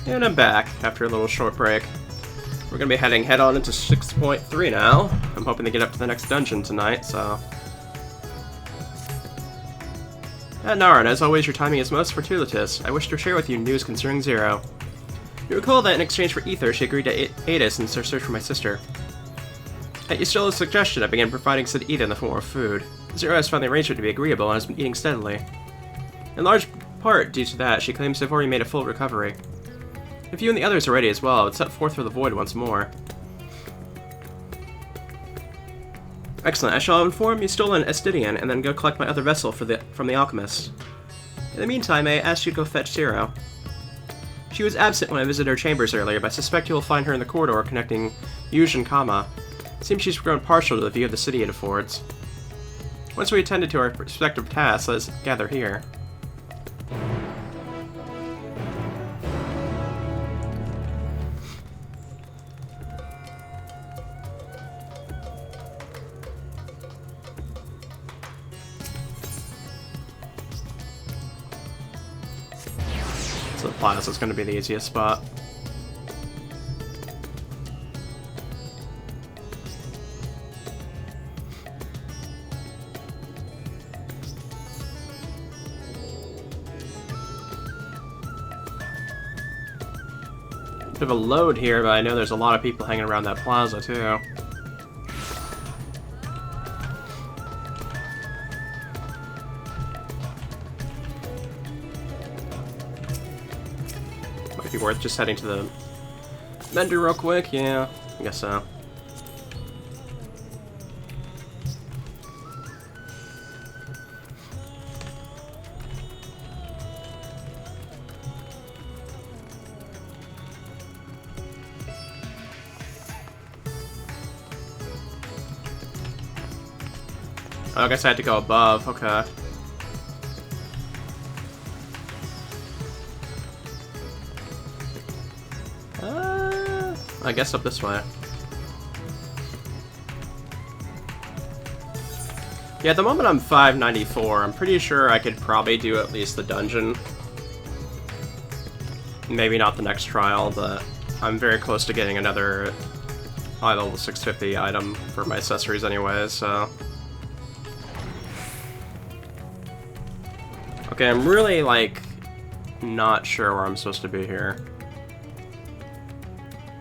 And I'm back after a little short break. We're gonna be heading head on into 6.3 now. I'm hoping to get up to the next dungeon tonight, so... Naran, as always, your timing is most fortuitous. I wish to share with you news concerning Zero. You recall that in exchange for Ether, she agreed to aid us in her search for my sister. At Ystila's suggestion, I began providing said Ether in the form of food. Zero has found the arrangement to be agreeable and has been eating steadily. In large part due to that, she claims to have already made a full recovery. If you and the others are ready as well, I would set forth for the void once more. Excellent, I shall inform Ystola and Estidian, and then go collect my other vessel from the alchemist. In the meantime, I asked you to go fetch Zero. She was absent when I visited her chambers earlier, but I suspect you will find her in the corridor connecting Yuj and Kama. It seems she's grown partial to the view of the city it affords. Once we attended to our respective tasks, let us gather here. So the plaza is going to be the easiest spot. Bit of a load here, but I know there's a lot of people hanging around that plaza too. Might be worth just heading to the vendor real quick, yeah, I guess so. Oh, I guess I had to go above, okay. I guess up this way. Yeah, at the moment I'm 594. I'm pretty sure I could probably do at least the dungeon. Maybe not the next trial, but I'm very close to getting another high level 650 item for my accessories anyways, so... Okay, I'm really, like, not sure where I'm supposed to be here.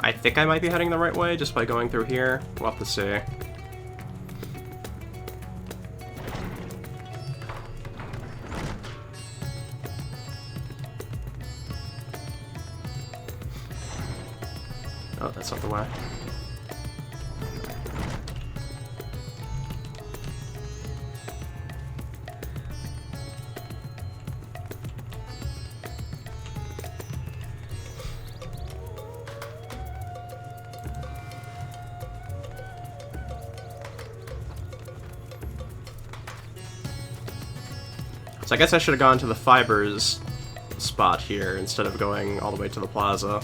I think I might be heading the right way just by going through here. We'll have to see. Oh, that's not the way. So I guess I should have gone to the fibers spot here instead of going all the way to the plaza.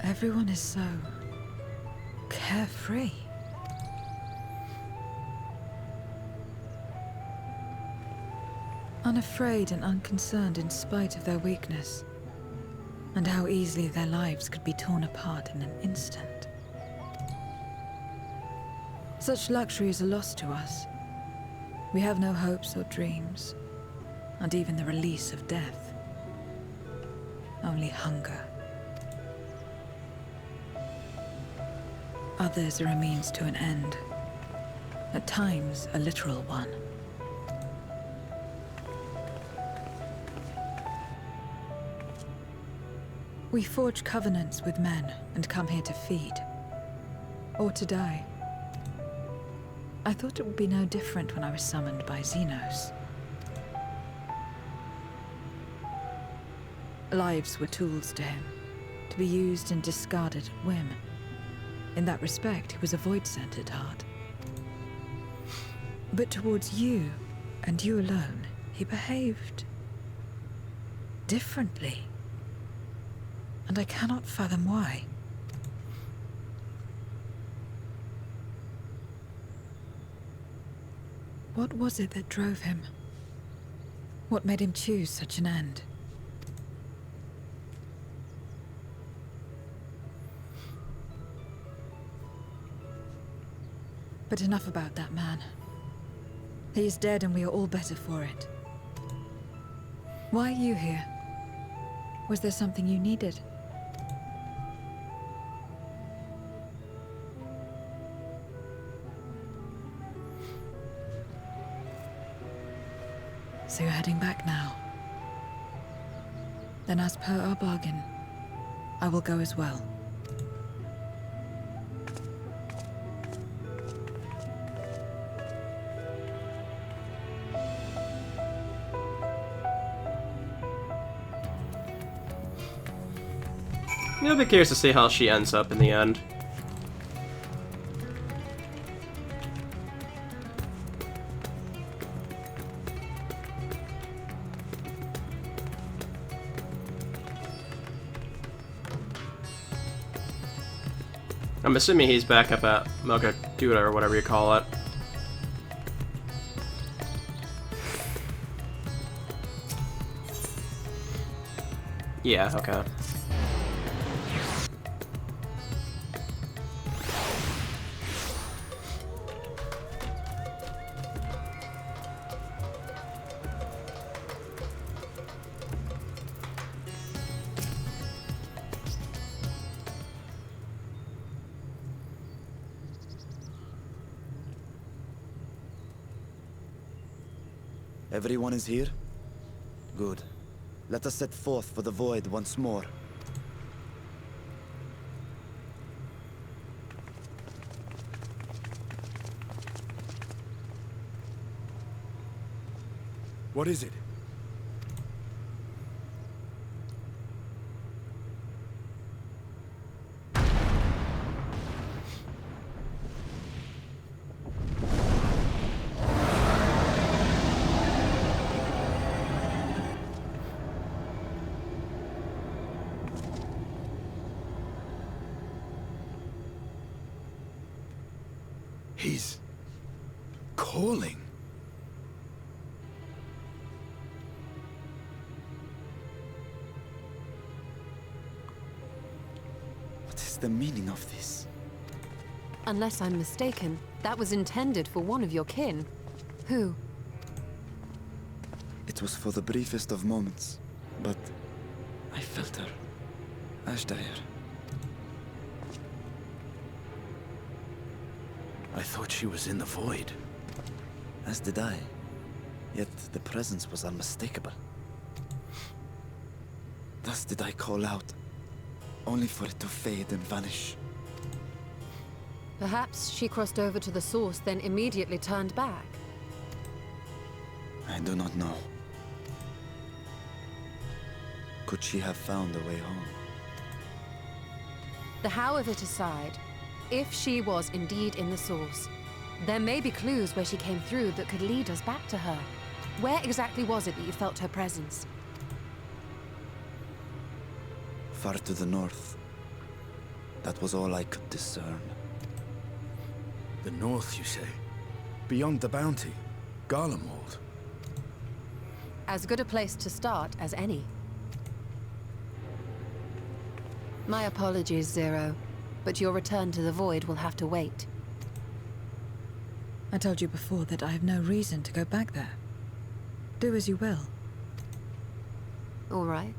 Everyone is so carefree. Unafraid and unconcerned in spite of their weakness, and how easily their lives could be torn apart in an instant. Such luxury is a loss to us. We have no hopes or dreams, and even the release of death. Only hunger. Others are a means to an end, at times a literal one. We forge covenants with men and come here to feed. Or to die. I thought it would be no different when I was summoned by Xenos. Lives were tools to him, to be used and discarded at whim. In that respect, he was a void-sent at heart. But towards you, and you alone, he behaved differently. And I cannot fathom why. What was it that drove him? What made him choose such an end? But enough about that man. He is dead and we are all better for it. Why are you here? Was there something you needed? So you're heading back now. Then as per our bargain, I will go as well. I'll be curious to see how she ends up in the end. I'm assuming he's back up at Mogadula or whatever you call it. Yeah, okay. Everyone is here? Good. Let us set forth for the void once more. What is it? He's calling. What is the meaning of this? Unless I'm mistaken, that was intended for one of your kin. Who? It was for the briefest of moments, but I felt her. Ashdair. I thought she was in the void. As did I. Yet the presence was unmistakable. Thus did I call out, only for it to fade and vanish. Perhaps she crossed over to the source, then immediately turned back. I do not know. Could she have found a way home? The how of it aside, if she was indeed in the source, there may be clues where she came through that could lead us back to her. Where exactly was it that you felt her presence? Far to the north. That was all I could discern. The north, you say? Beyond the bounty? Garlemald? As good a place to start as any. My apologies, Zero, but your return to the void will have to wait. I told you before that I have no reason to go back there. Do as you will. All right.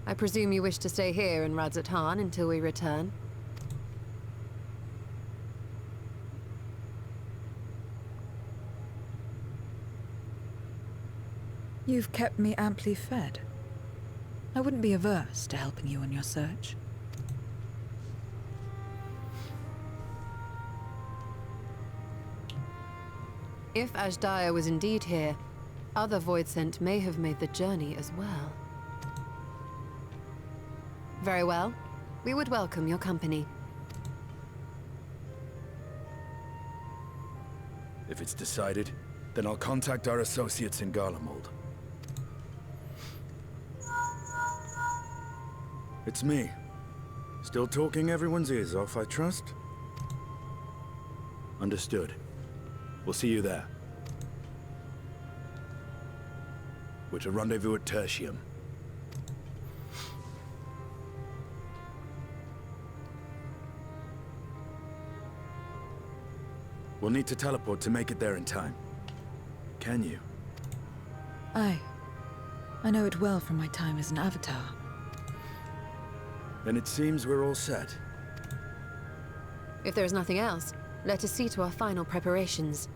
I presume you wish to stay here in Radzat-Han until we return? You've kept me amply fed. I wouldn't be averse to helping you on your search. If Ashdaya was indeed here, other Voidsent may have made the journey as well. Very well. We would welcome your company. If it's decided, then I'll contact our associates in Garlemald. It's me. Still talking everyone's ears off, I trust? Understood. We'll see you there. We're to rendezvous at Tertium. We'll need to teleport to make it there in time. Can you? Aye. I know it well from my time as an avatar. Then it seems we're all set. If there is nothing else, let us see to our final preparations.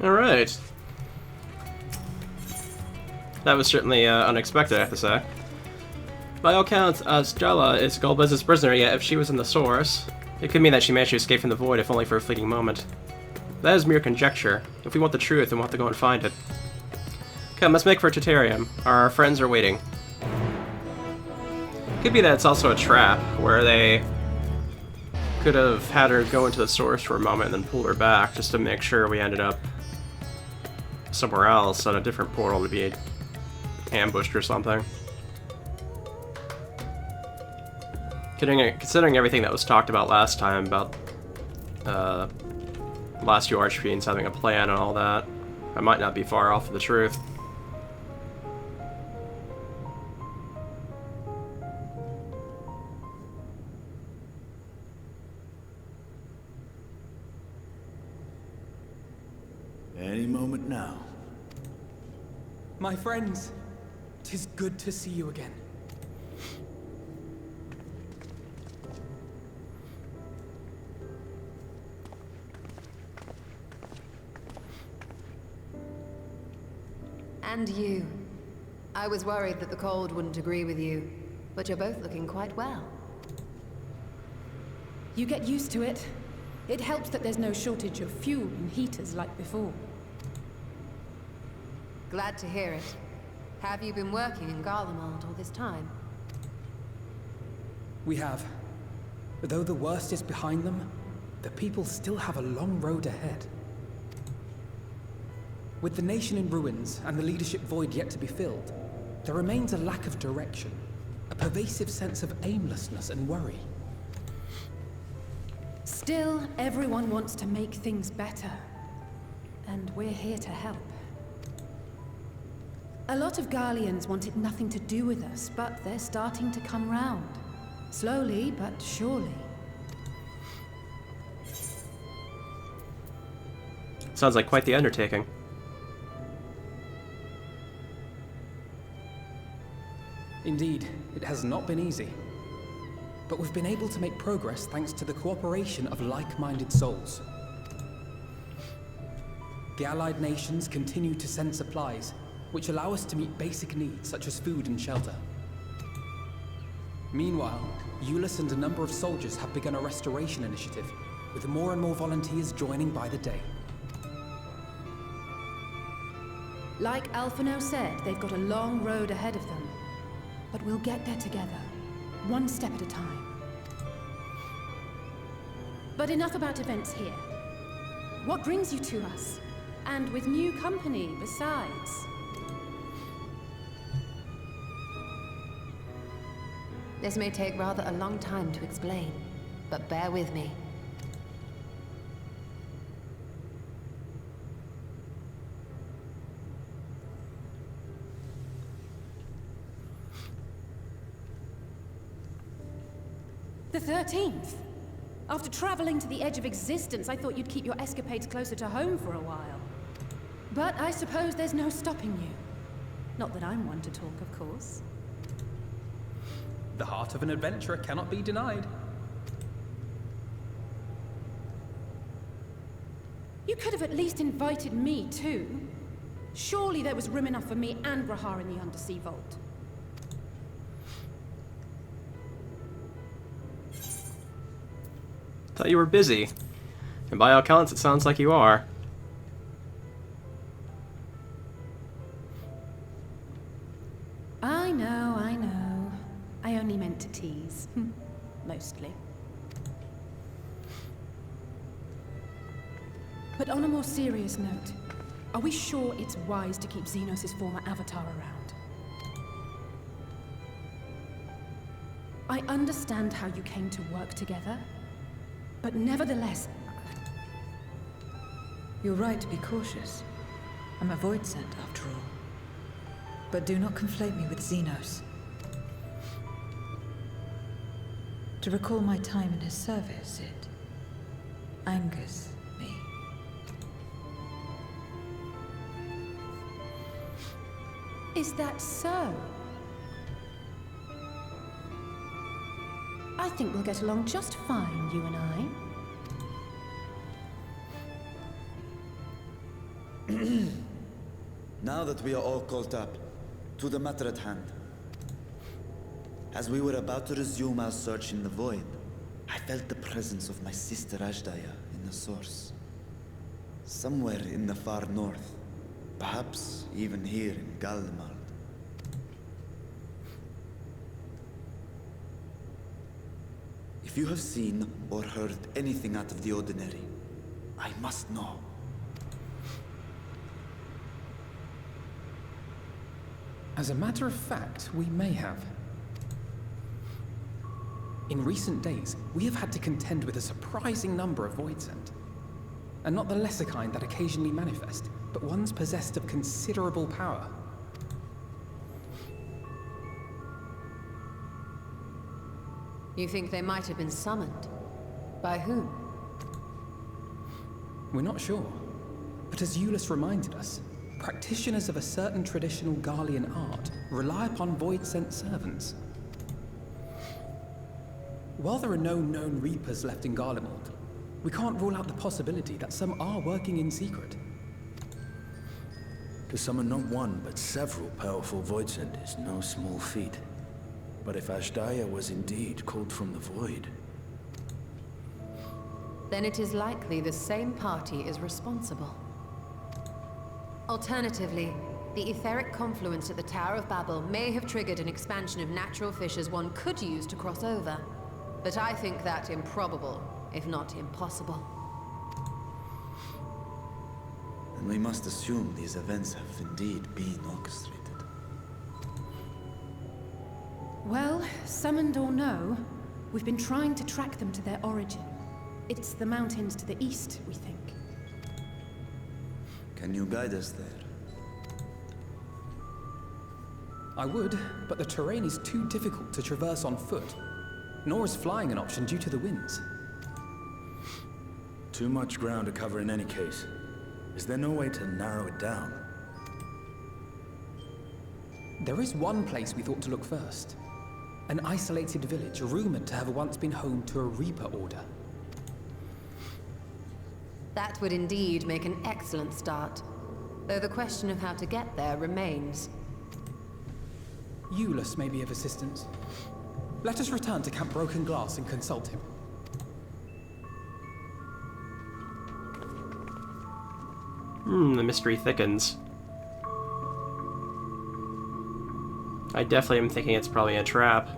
Alright. That was certainly unexpected, I have to say. By all accounts, Stella is Golbez's prisoner, yet if she was in the source, it could mean that she managed to escape from the void, if only for a fleeting moment. That is mere conjecture. If we want the truth, then we'll have to go and find it. Come, let's make for Tertium. Our friends are waiting. Could be that it's also a trap, where they could have had her go into the source for a moment and then pulled her back, just to make sure we ended up somewhere else on a different portal to be ambushed or something. Considering everything that was talked about last time about last two Archfiends having a plan and all that, I might not be far off of the truth. Any moment now. My friends, 'tis good to see you again. And you. I was worried that the cold wouldn't agree with you, but you're both looking quite well. You get used to it. It helps that there's no shortage of fuel and heaters like before. Glad to hear it. Have you been working in Garlemald all this time? We have. Though the worst is behind them, the people still have a long road ahead. With the nation in ruins and the leadership void yet to be filled, there remains a lack of direction, a pervasive sense of aimlessness and worry. Still, everyone wants to make things better. And we're here to help. A lot of Garleans wanted nothing to do with us, but they're starting to come round. Slowly, but surely. Sounds like quite the undertaking. Indeed, it has not been easy. But we've been able to make progress thanks to the cooperation of like-minded souls. The allied nations continue to send supplies, which allow us to meet basic needs such as food and shelter. Meanwhile, Euless and a number of soldiers have begun a restoration initiative, with more and more volunteers joining by the day. Like Alphino said, they've got a long road ahead of them. But we'll get there together, one step at a time. But enough about events here. What brings you to us? And with new company, besides? This may take rather a long time to explain, but bear with me. The 13th? After traveling to the edge of existence, I thought you'd keep your escapades closer to home for a while. But I suppose there's no stopping you. Not that I'm one to talk, of course. The heart of an adventurer cannot be denied. You could have at least invited me, too. Surely there was room enough for me and Rahar in the Undersea Vault. Thought you were busy. And by all accounts, it sounds like you are. I know, I know. I only meant to tease. Mostly. But on a more serious note, are we sure it's wise to keep Xenos' former avatar around? I understand how you came to work together, but nevertheless... You're right to be cautious. I'm a void sent, after all. But do not conflate me with Xenos. To recall my time in his service, it angers me. Is that so? I think we'll get along just fine, you and I. Now that we are all caught up, to the matter at hand. As we were about to resume our search in the void, I felt the presence of my sister Ajdaya in the source. Somewhere in the far north, perhaps even here in Galmald. If you have seen or heard anything out of the ordinary, I must know. As a matter of fact, we may have. In recent days, we have had to contend with a surprising number of void sent. And not the lesser kind that occasionally manifest, but ones possessed of considerable power. You think they might have been summoned? By whom? We're not sure. But as Euless reminded us, practitioners of a certain traditional Garlean art rely upon void-sent servants. While there are no known Reapers left in Garlemald, we can't rule out the possibility that some are working in secret. To summon not one, but several powerful void-sent is no small feat. But if Ajdaya was indeed called from the void... Then it is likely the same party is responsible. Alternatively, the etheric confluence at the Tower of Babel may have triggered an expansion of natural fissures one could use to cross over. But I think that improbable, if not impossible. And we must assume these events have indeed been orchestrated. Well, summoned or no, we've been trying to track them to their origin. It's the mountains to the east, we think. Can you guide us there? I would, but the terrain is too difficult to traverse on foot. Nor is flying an option due to the winds. Too much ground to cover in any case. Is there no way to narrow it down? There is one place we thought to look first. An isolated village rumored to have once been home to a Reaper order. That would indeed make an excellent start. Though the question of how to get there remains. Euless may be of assistance. Let us return to Camp Broken Glass and consult him. The mystery thickens. I definitely am thinking it's probably a trap.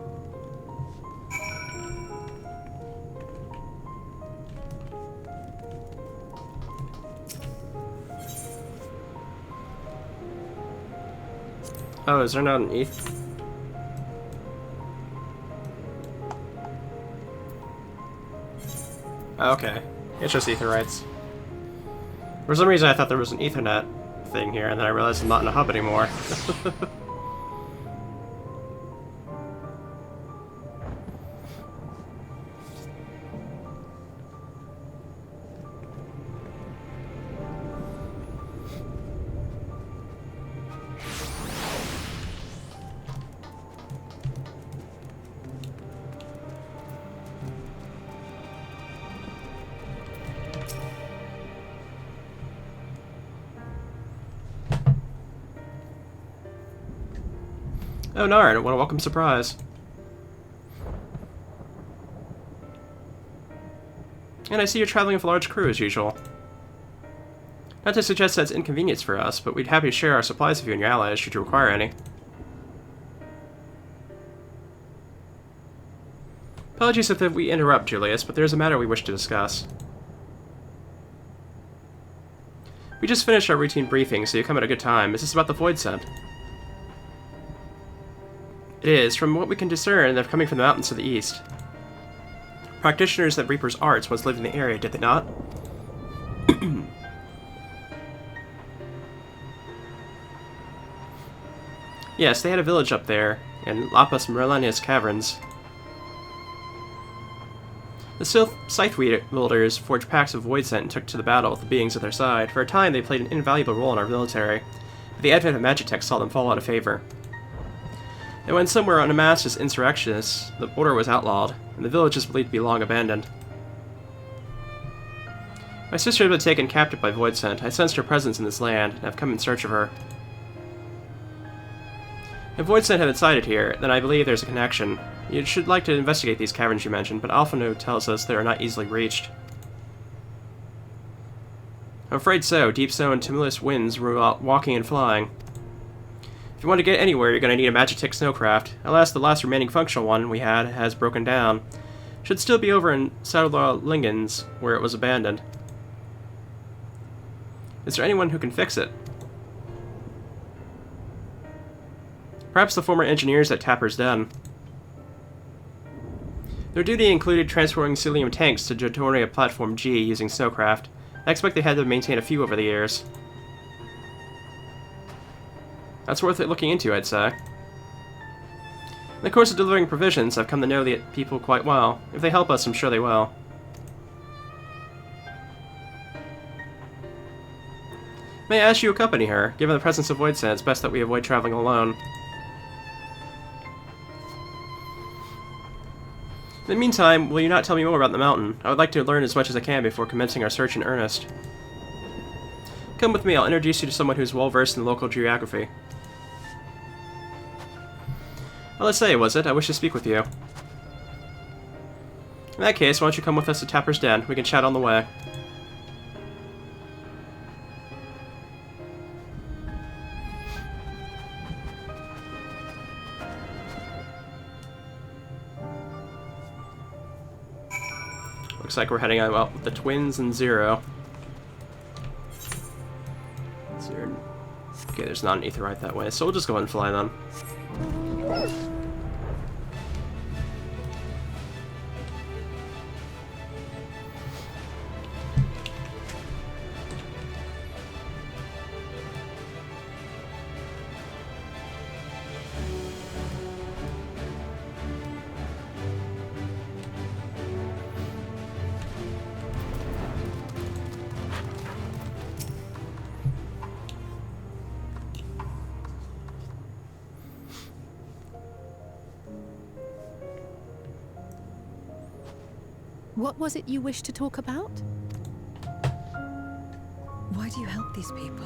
Oh, is there not an ETH? Okay, it's just Aetherites. For some reason I thought there was an Ethernet thing here, and then I realized I'm not in a hub anymore. Oh, Naren, what a welcome surprise. And I see you're traveling with a large crew as usual. Not to suggest that's inconvenience for us, but we'd happy to share our supplies with you and your allies should you require any. Apologies if we interrupt, Julius, but there's a matter we wish to discuss. We just finished our routine briefing, so you come at a good time. Is this about the Void Scent? It is. From what we can discern, they're coming from the mountains to the east. Practitioners of Reaper's arts once lived in the area, did they not? Yes, they had a village up there, in Lapis Merlania's caverns. The scythe wielders forged pacts of void scent and took to the battle with the beings at their side. For a time, they played an invaluable role in our military, but the advent of Magitech saw them fall out of favor. And when some were unmasked as insurrectionists, the order was outlawed, and the village is believed to be long abandoned. My sister had been taken captive by void scent. I sensed her presence in this land, and have come in search of her. If void scent had been sighted here, then I believe there's a connection. You should like to investigate these caverns you mentioned, but Alphano tells us they are not easily reached. I'm afraid so. Deep snow and tumultuous winds rule out walking and flying. If you want to get anywhere, you're going to need a Magitech snowcraft. Alas, the last remaining functional one we had has broken down. Should still be over in Sauerlingens, where it was abandoned. Is there anyone who can fix it? Perhaps the former engineers at Tapper's Den. Their duty included transporting Cilium tanks to Jotoria Platform G using snowcraft. I expect they had to maintain a few over the years. That's worth it looking into, I'd say. In the course of delivering provisions, I've come to know the people quite well. If they help us, I'm sure they will. May I ask you to accompany her? Given the presence of Void Scent, it's best that we avoid traveling alone. In the meantime, will you not tell me more about the mountain? I would like to learn as much as I can before commencing our search in earnest. Come with me, I'll introduce you to someone who's well-versed in local geography. Well, let's say, was it? I wish to speak with you. In that case, why don't you come with us to Tapper's Den? We can chat on the way. Looks like we're heading out with the twins and Zero. Okay, there's not an ether right that way, so we'll just go ahead and fly then. What was it you wished to talk about? Why do you help these people?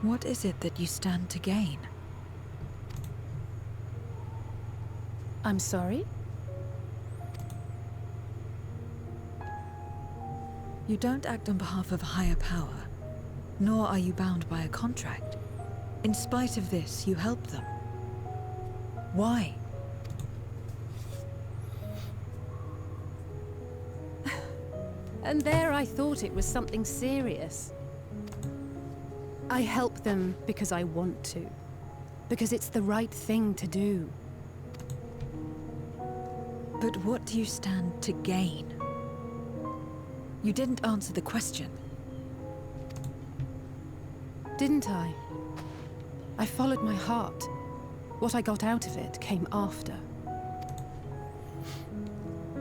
What is it that you stand to gain? I'm sorry? You don't act on behalf of a higher power, nor are you bound by a contract. In spite of this, you help them. Why? And there I thought it was something serious. I help them because I want to. Because it's the right thing to do. But what do you stand to gain? You didn't answer the question. Didn't I? I followed my heart. What I got out of it came after.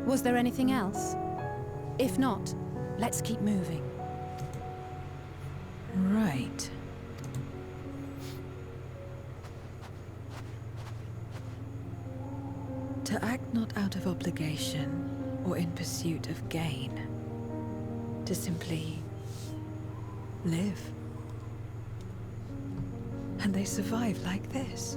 Was there anything else? If not, let's keep moving. Right. To act not out of obligation or in pursuit of gain. To simply live. And they survive like this.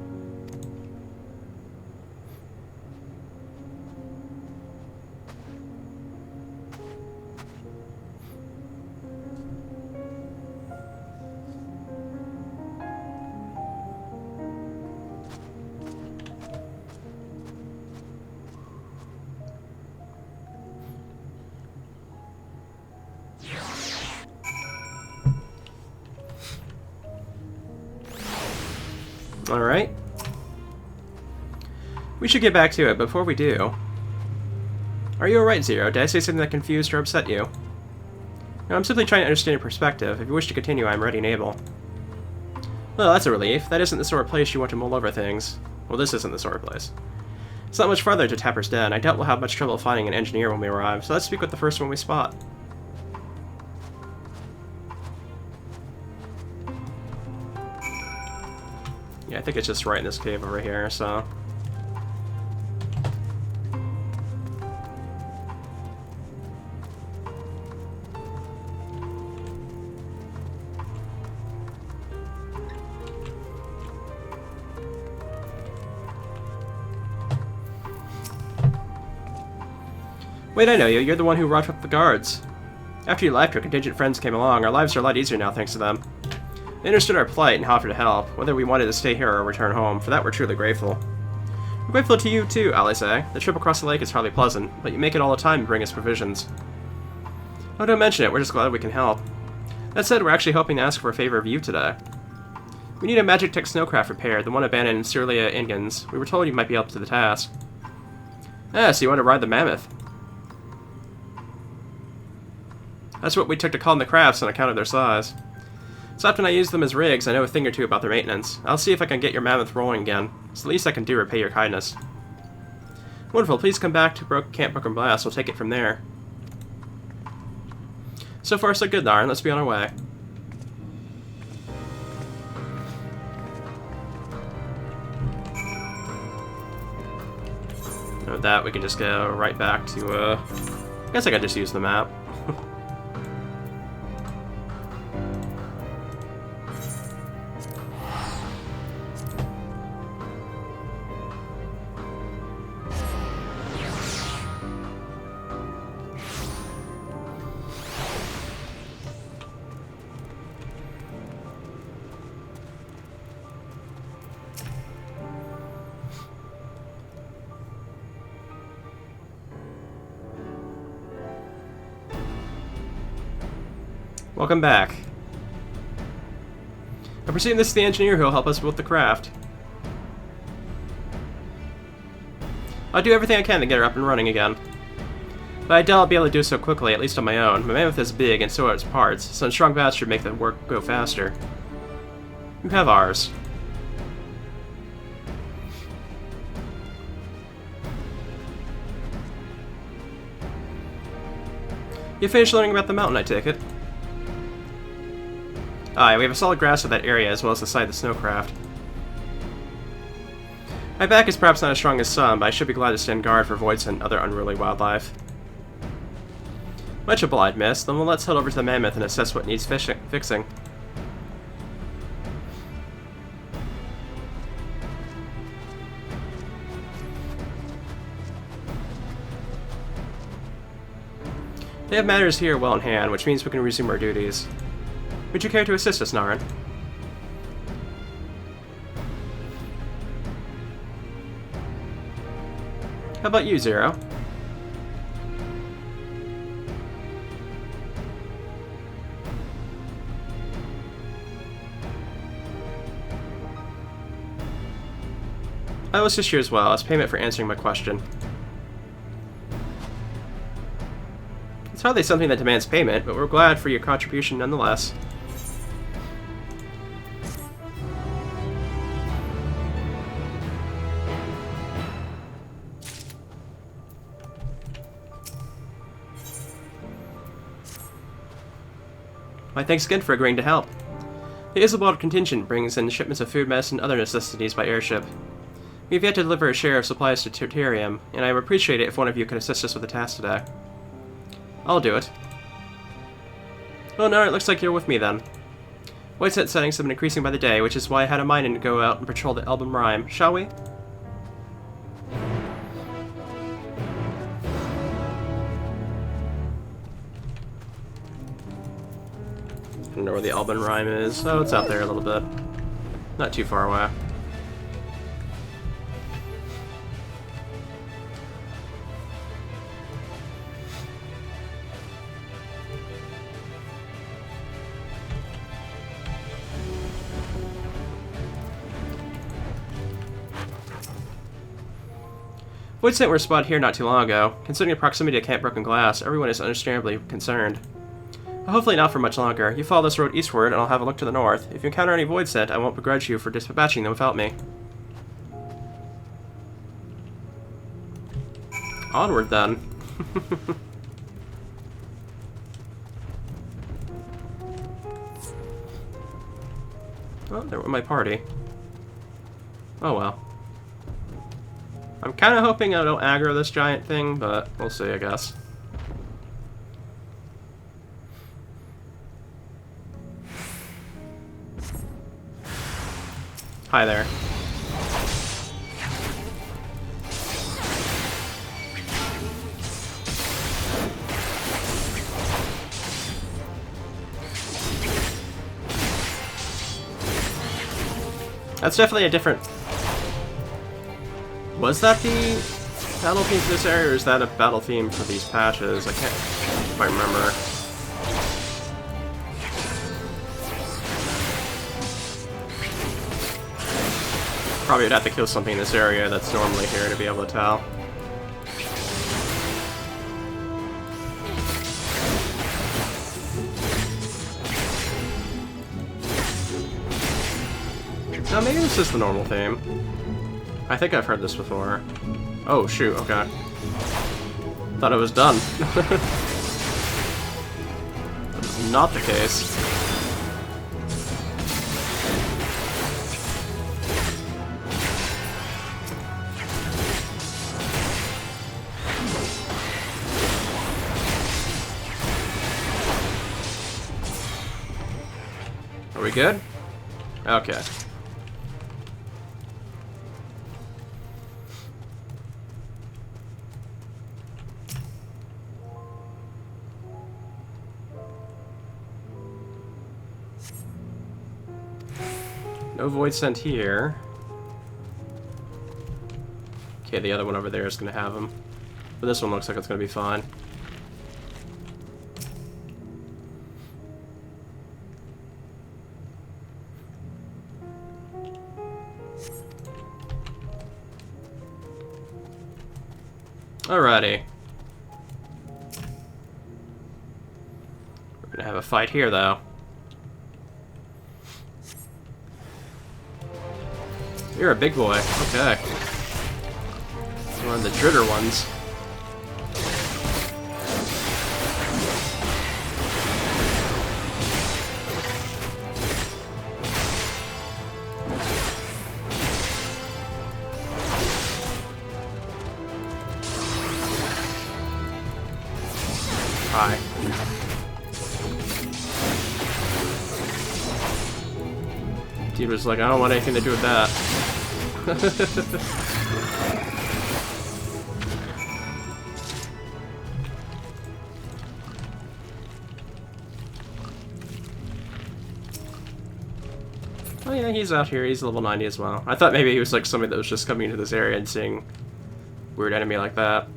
Alright. We should get back to it, but before we do... Are you alright, Zero? Did I say something that confused or upset you? No, I'm simply trying to understand your perspective. If you wish to continue, I am ready and able. Well, that's a relief. That isn't the sort of place you want to mull over things. Well, this isn't the sort of place. It's not much farther to Tapper's Den. I doubt we'll have much trouble finding an engineer when we arrive, so let's speak with the first one we spot. Yeah, I think it's just right in this cave over here, so... Wait, I know you. You're the one who brought up the guards. After you left, your contingent friends came along. Our lives are a lot easier now thanks to them. They understood our plight and offered to help, whether we wanted to stay here or return home. For that, we're truly grateful. We're grateful to you, too, Alice. The trip across the lake is hardly pleasant, but you make it all the time and bring us provisions. Oh, don't mention it. We're just glad we can help. That said, we're actually hoping to ask for a favor of you today. We need a Magic Tech snowcraft repaired, the one abandoned in Cerelia Ingens. We were told you might be up to the task. Ah, so you want to ride the mammoth. That's what we took to calling the crafts on account of their size. So often I use them as rigs, I know a thing or two about their maintenance. I'll see if I can get your mammoth rolling again. It's the least I can do to repay your kindness. Wonderful, please come back to Camp Broken Blast, we'll take it from there. So far so good, Narn, let's be on our way. And with that, we can just go right back to, I guess I could just use the map. Welcome back. I presume this is the engineer who will help us with the craft. I'll do everything I can to get her up and running again. But I doubt I'll be able to do so quickly, at least on my own. My mammoth is big, and so are its parts, so strong bats should make the work go faster. You have ours. You finished learning about the mountain, I take it? Aye, we have a solid grasp of that area as well as the site of the snowcraft. My back is perhaps not as strong as some, but I should be glad to stand guard for voids and other unruly wildlife. Much obliged, miss. Then let's head over to the mammoth and assess what needs fixing. They have matters here well in hand, which means we can resume our duties. Would you care to assist us, Naren? How about you, Zero? I will assist you as well, as payment for answering my question. It's hardly something that demands payment, but we're glad for your contribution nonetheless. My thanks again for agreeing to help. The Isilbald contingent brings in shipments of food, medicine, and other necessities by airship. We have yet to deliver a share of supplies to Tertarium, and I would appreciate it if one of you could assist us with the task today. I'll do it. Well, no, it looks like you're with me then. Void set settings have been increasing by the day, which is why I had a mind to go out and patrol the Elben Rime. Shall we? I don't know where the Elben Rime is. Oh, it's out there a little bit. Not too far away. Void Scent were spotted here not too long ago. Considering the proximity to Camp Broken Glass, everyone is understandably concerned. But hopefully not for much longer. You follow this road eastward, and I'll have a look to the north. If you encounter any Void Scent, I won't begrudge you for dispatching them without me. Onward, then. Oh, there went my party. Oh well. I'm kind of hoping I don't aggro this giant thing, but we'll see, I guess. Hi there. That's definitely a different... Was that the battle theme for this area, or is that a battle theme for these patches? I can't quite remember. Probably would have to kill something in this area that's normally here to be able to tell. No, maybe this is the normal theme. I think I've heard this before. Oh, shoot, okay. Thought it was done. That is not the case. Are we good? Okay. No Void Scent here. Okay, the other one over there is going to have them. But this one looks like it's going to be fine. Alrighty. We're going to have a fight here, though. You're a big boy. Okay. One of the Dritter ones. Hi. Dude was like, I don't want anything to do with that. Oh yeah, he's out here. He's level 90 as well. I thought maybe he was like somebody that was just coming into this area and seeing weird enemy like that.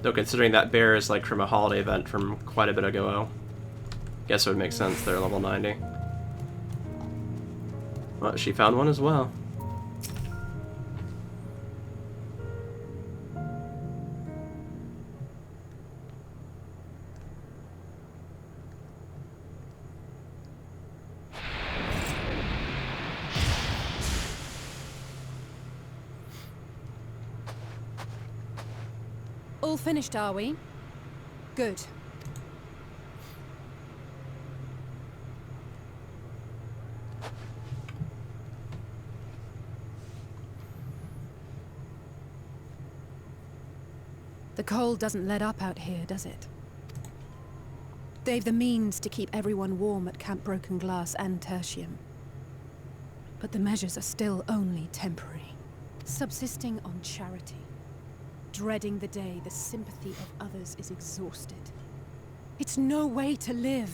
Though considering that bear is like from a holiday event from quite a bit ago, guess it would make sense they're level 90. Well, she found one as well. All finished, are we? Good. The cold doesn't let up out here, does it? They've the means to keep everyone warm at Camp Broken Glass and Tertium. But the measures are still only temporary. Subsisting on charity. Dreading the day the sympathy of others is exhausted. It's no way to live.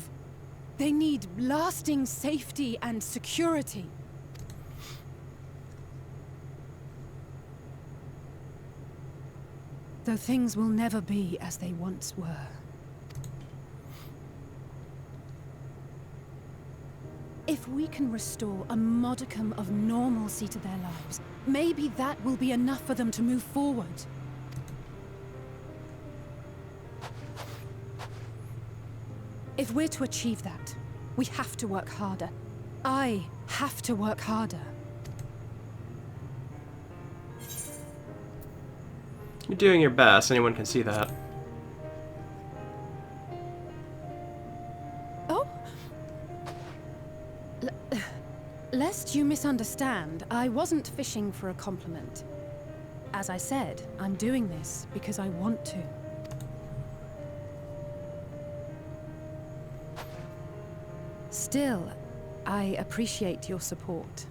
They need lasting safety and security. Though things will never be as they once were. If we can restore a modicum of normalcy to their lives, maybe that will be enough for them to move forward. If we're to achieve that, we have to work harder. I have to work harder. You're doing your best, anyone can see that. Oh? Lest you misunderstand, I wasn't fishing for a compliment. As I said, I'm doing this because I want to. Still, I appreciate your support.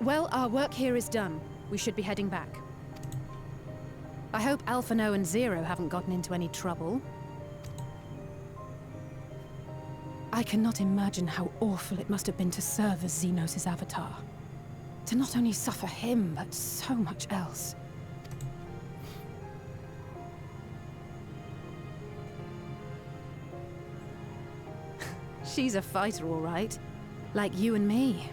Well, our work here is done. We should be heading back. I hope Alphino and Zero haven't gotten into any trouble. I cannot imagine how awful it must have been to serve as Xenos' avatar. To not only suffer him, but so much else. She's a fighter, all right. Like you and me.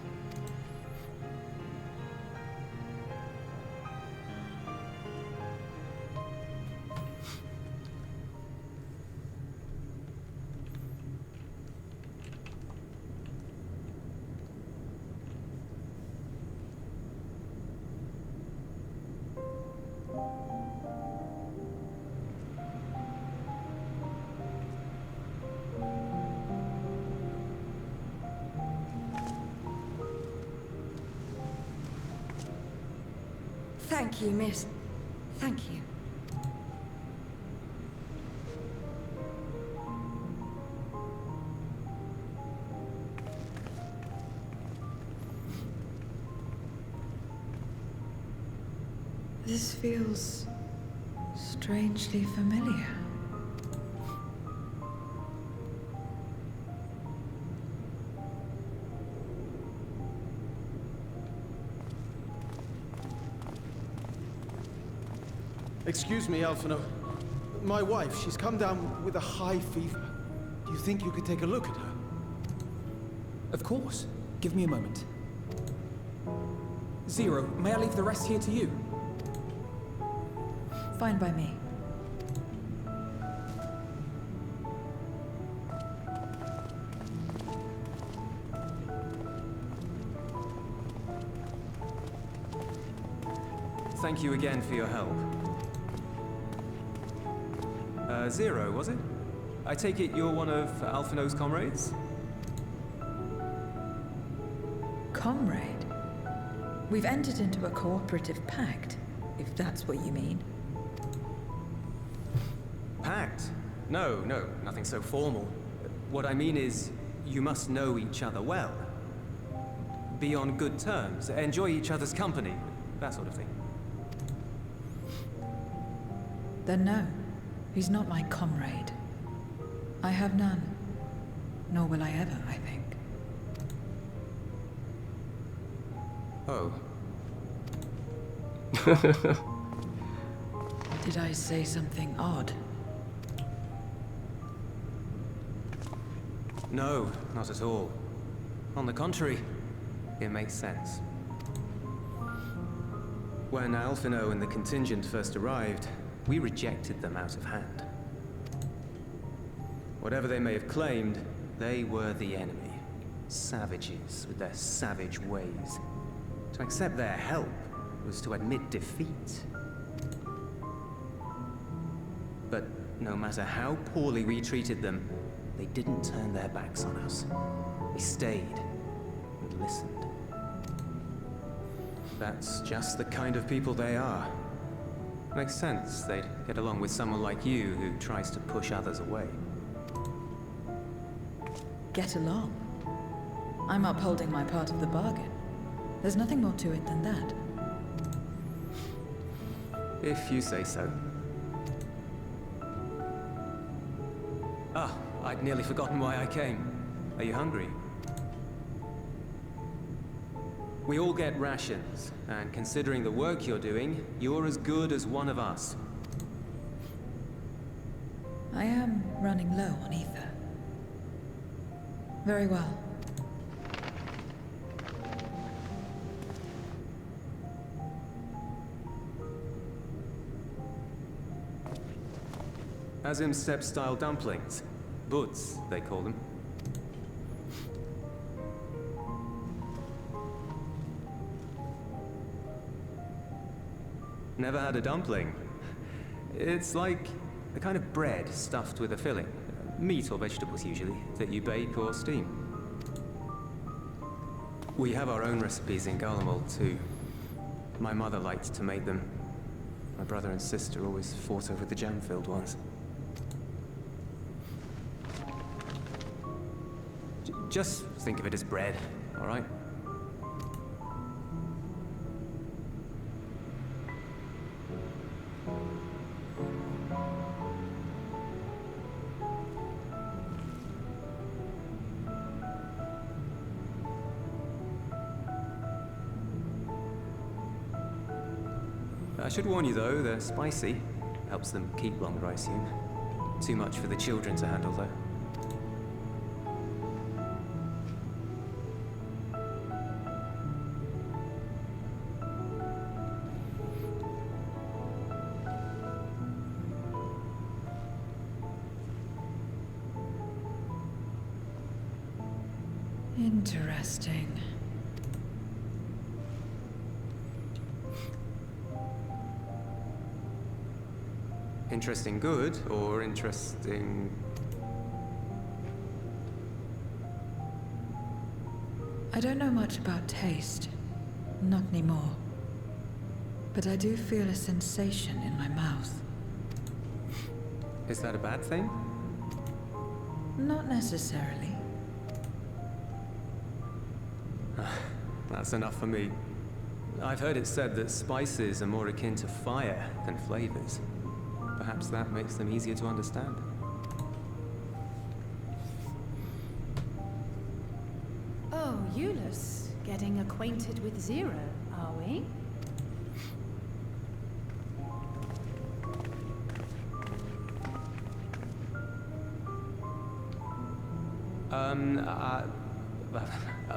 Thank you, miss. Thank you. This feels strangely familiar. Excuse me, Alphino. My wife, she's come down with a high fever. Do you think you could take a look at her? Of course. Give me a moment. Zero, may I leave the rest here to you? Fine by me. Thank you again for your help. Zero, was it? I take it you're one of Alphino's comrades? Comrade? We've entered into a cooperative pact, if that's what you mean. Pact? No, nothing so formal. What I mean is, you must know each other well. Be on good terms, enjoy each other's company, that sort of thing. Then no, he's not my comrade. I have none. Nor will I ever, I think. Oh. Did I say something odd? No, not at all. On the contrary, it makes sense. When Alphino and the contingent first arrived, we rejected them out of hand. Whatever they may have claimed, they were the enemy. Savages with their savage ways. To accept their help was to admit defeat. But no matter how poorly we treated them, they didn't turn their backs on us. They stayed and listened. That's just the kind of people they are. Makes sense they'd get along with someone like you who tries to push others away. Get along. I'm upholding my part of the bargain. There's nothing more to it than that. If you say so. Ah, I'd nearly forgotten why I came. Are you hungry? We all get rations, and considering the work you're doing, you're as good as one of us. I am running low on ether. Very well. Azim Steppe-style dumplings. Buds, they call them. Never had a dumpling. It's like a kind of bread stuffed with a filling. Meat or vegetables, usually, that you bake or steam. We have our own recipes in Garlemald, too. My mother liked to make them. My brother and sister always fought over the jam-filled ones. Just think of it as bread, all right? I should warn you though, they're spicy. Helps them keep longer, I assume. Too much for the children to handle though. Interesting. Interesting good, or interesting... I don't know much about taste. Not anymore. But I do feel a sensation in my mouth. Is that a bad thing? Not necessarily. That's enough for me. I've heard it said that spices are more akin to fire than flavors. Perhaps that makes them easier to understand. Oh, Euless, getting acquainted with Zero, are we?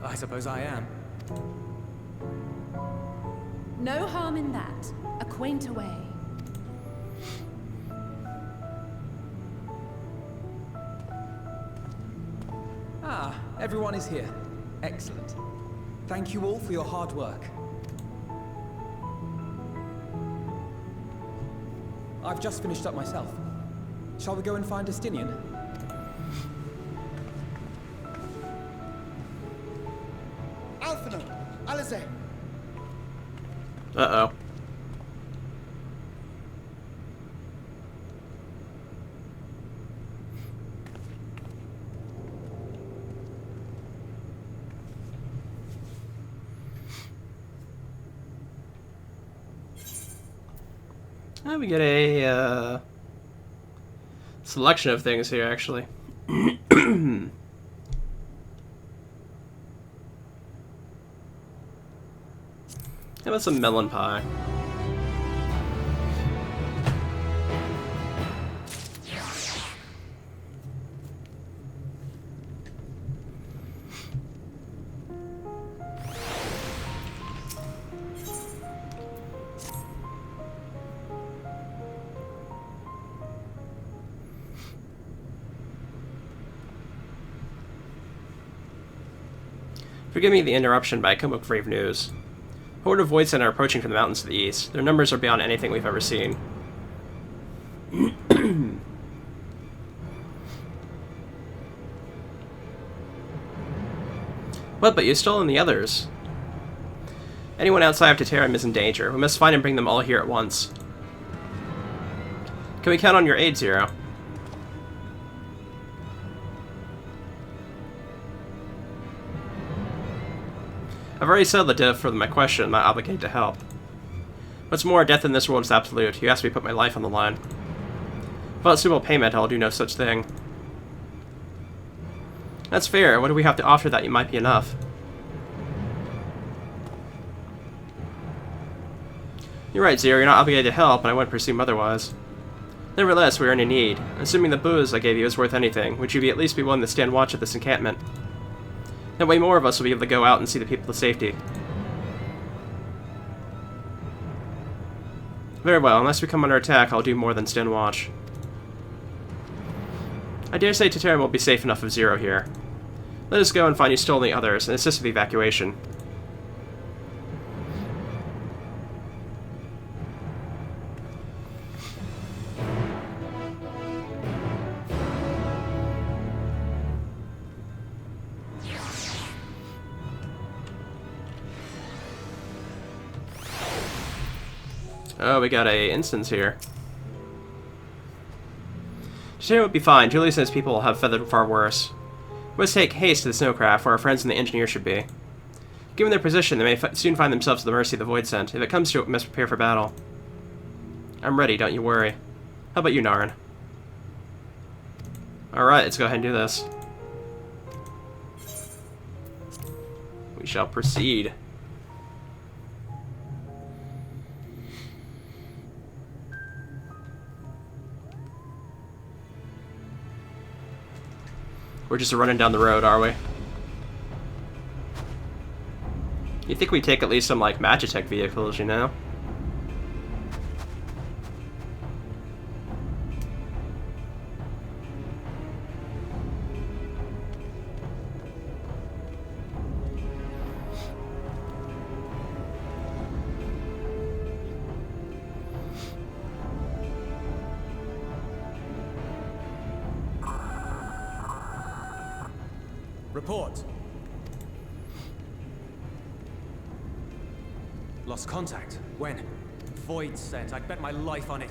I suppose I am. No harm in that. Acquaint away. Ah, everyone is here. Excellent. Thank you all for your hard work. I've just finished up myself. Shall we go and find Estinian? Alphino! Alize! Uh-oh. We get a selection of things here, actually. How about some melon pie? Forgive me the interruption, but I come with grave news. A horde of Voidsent are approaching from the mountains to the east. Their numbers are beyond anything we've ever seen. What, but you stole in the others? Anyone outside of Taterim is in danger. We must find and bring them all here at once. Can we count on your aid, Zero? I've already settled the debt for my question. I'm not obligated to help. What's more, death in this world is absolute. You asked me to put my life on the line. Without suitable payment, I'll do no such thing. That's fair. What do we have to offer that you might be enough? You're right, Zero. You're not obligated to help, and I wouldn't presume otherwise. Nevertheless, we are in a need. Assuming the booze I gave you is worth anything, would you at least be willing to stand watch at this encampment? That way more of us will be able to go out and see the people to safety. Very well. Unless we come under attack, I'll do more than stand watch. I dare say Taterim will be safe enough with Zero here. Let us go and find you still and the others, and assist with the evacuation. Oh, we got a instance here. Taterim would be fine. Julius and his people will have feathered far worse. We must take haste to the snowcraft, where our friends and the engineer should be. Given their position, they may soon find themselves at the mercy of the Voidsent. If it comes to it, we must prepare for battle. I'm ready, don't you worry. How about you, Naren? Alright, let's go ahead and do this. We shall proceed. We're just running down the road, are we? You think we take at least some, like, Magitech vehicles, you know? Report. Lost contact. When? Voidsent. I'd bet my life on it.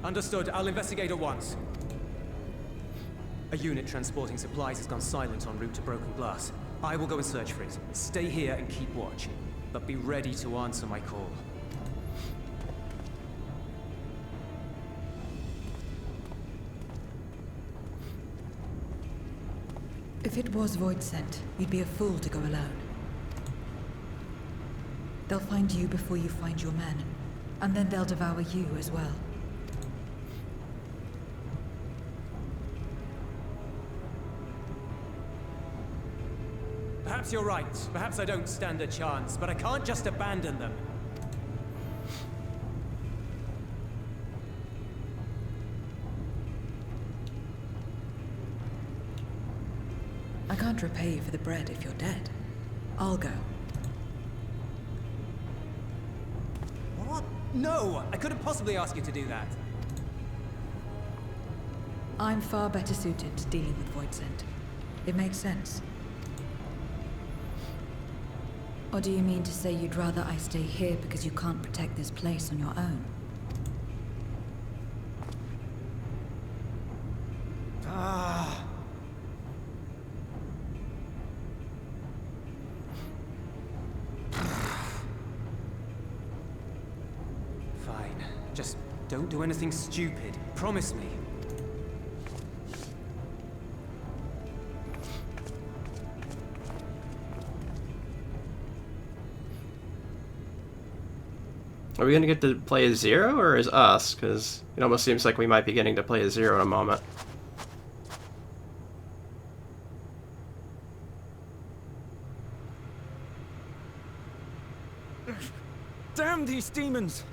Understood. I'll investigate at once. A unit transporting supplies has gone silent en route to Broken Glass. I will go and search for it. Stay here and keep watch. But be ready to answer my call. If it was Voidsent, you'd be a fool to go alone. They'll find you before you find your men, and then they'll devour you as well. Perhaps you're right. Perhaps I don't stand a chance, but I can't just abandon them. I can't repay you for the bread if you're dead. I'll go. What? No! I couldn't possibly ask you to do that. I'm far better suited to dealing with Voidsent. It makes sense. Or do you mean to say you'd rather I stay here because you can't protect this place on your own? Fine. Just don't do anything stupid. Promise me. Are we gonna get to play as Zero, or as us? Because it almost seems like we might be getting to play as Zero in a moment. Damn these demons!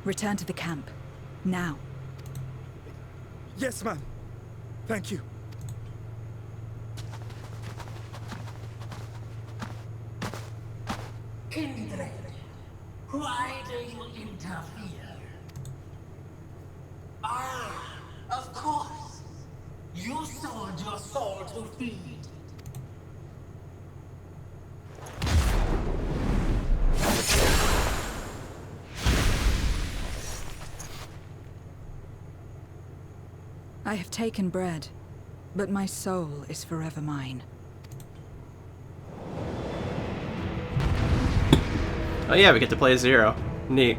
Return to the camp. Now. Yes, ma'am. Thank you. Kindred, why do you interfere? to feed. I have taken bread, but my soul is forever mine. Oh yeah, we get to play Zero. Neat.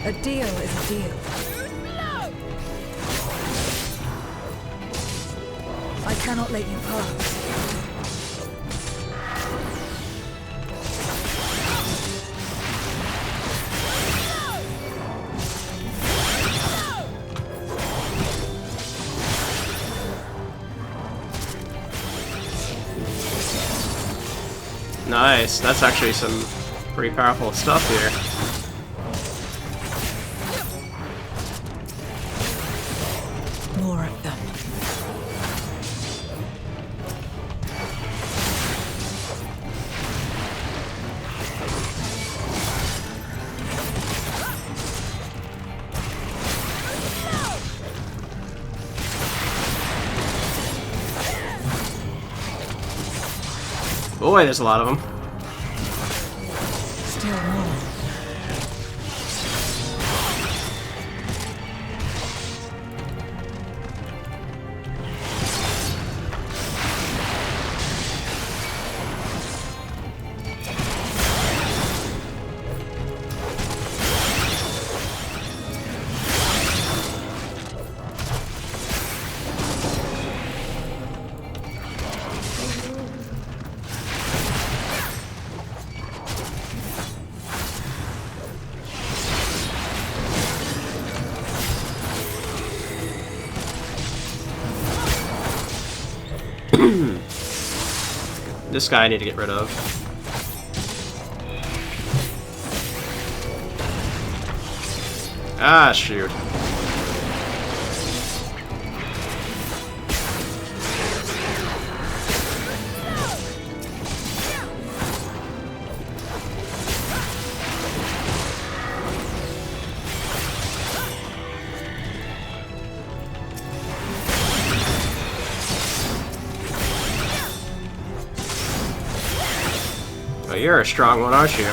A deal is a deal. I cannot let you pass. Nice. That's actually some pretty powerful stuff here. More of them. Boy, there's a lot of them. Still more. This guy I need to get rid of. Ah, shoot. Oh, you're a strong one, aren't you?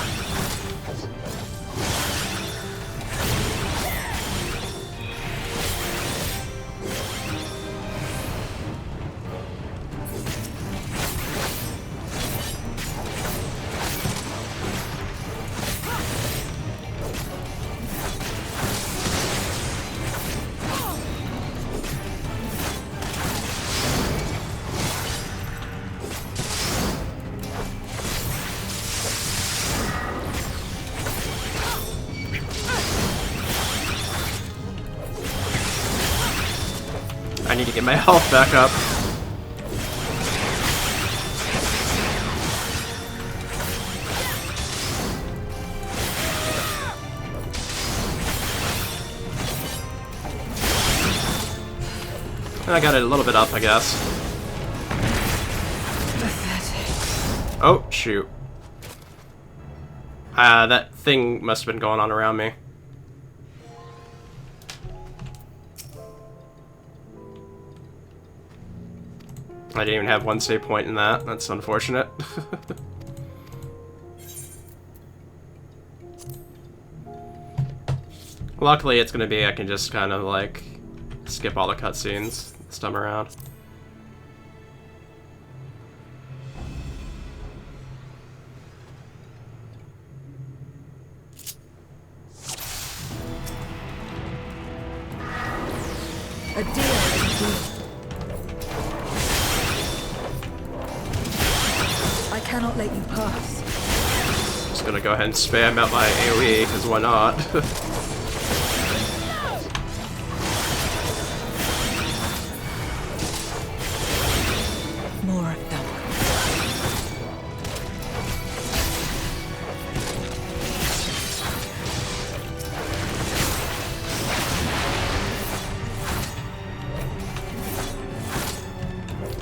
I need to get my health back up. I got it a little bit up, I guess. Oh, shoot. That thing must have been going on around me. I didn't even have one save point in that. That's unfortunate. Luckily, it's gonna be I can just kind of like skip all the cutscenes this time around. A deal is a deal. I cannot let you pass. Just gonna go ahead and spam out my AoE, because why not? More of them.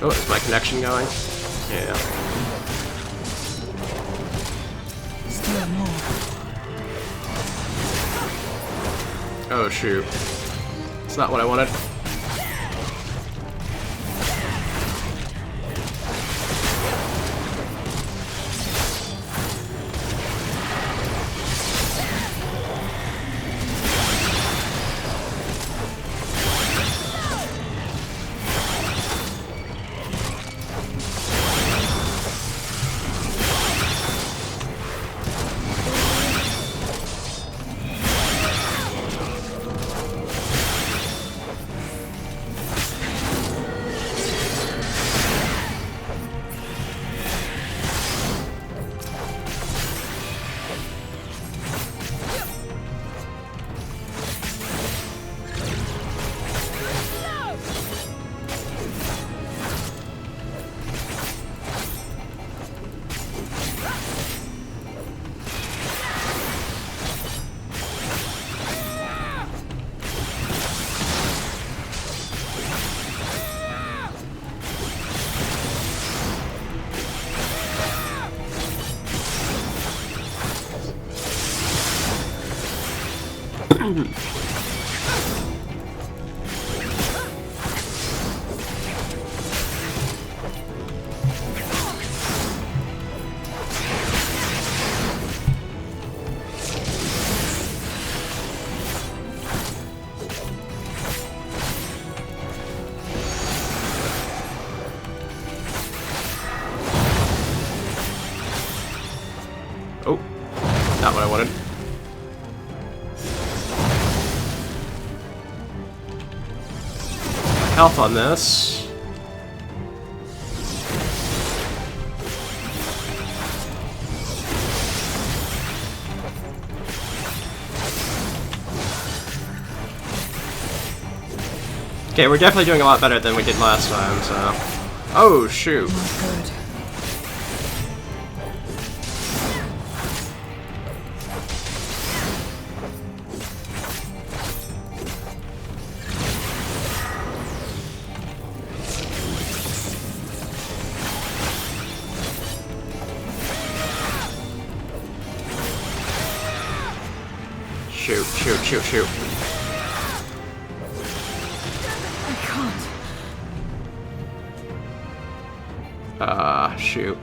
Oh, is my connection going? Yeah. Still more. Oh shoot. It's not what I wanted. Oh, not what I wanted. Health on this. Okay, we're definitely doing a lot better than we did last time, so... Oh, shoot. Not good. Shoot, shoot, shoot, shoot. I can't. Shoot.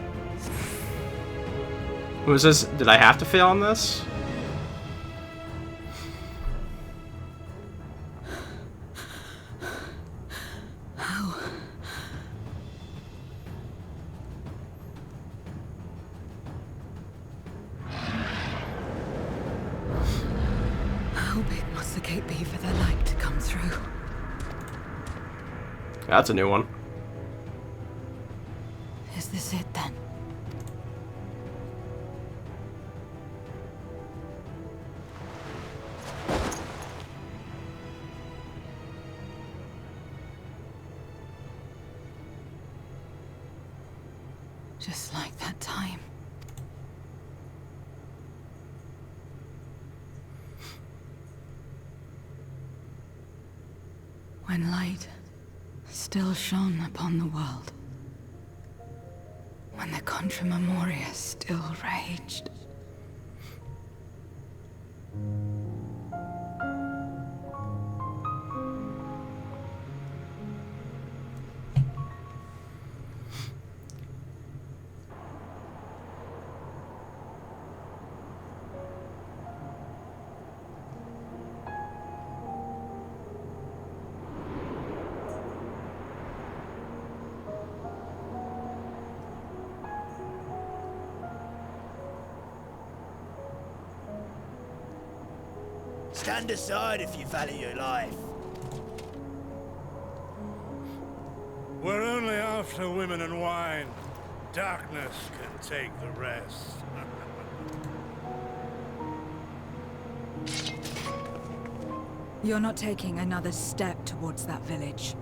Was this... Did I have to fail on this? How? How big must the gate be for the light to come through? That's a new one. Is this it then? Just like that time. When light still shone upon the world. When the Contra Memoria still raged. Stand aside if you value your life. We're only after women and wine. Darkness can take the rest. You're not taking another step towards that village.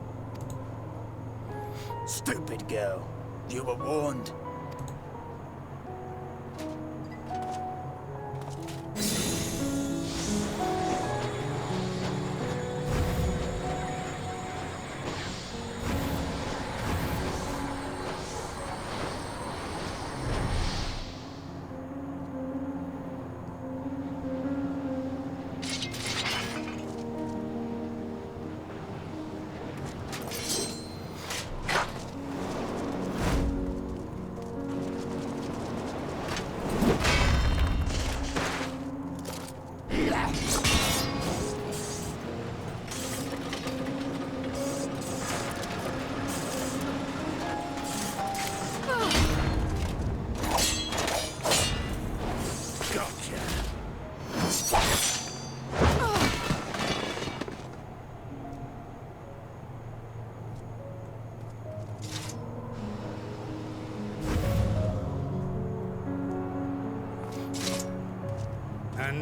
Stupid girl. You were warned.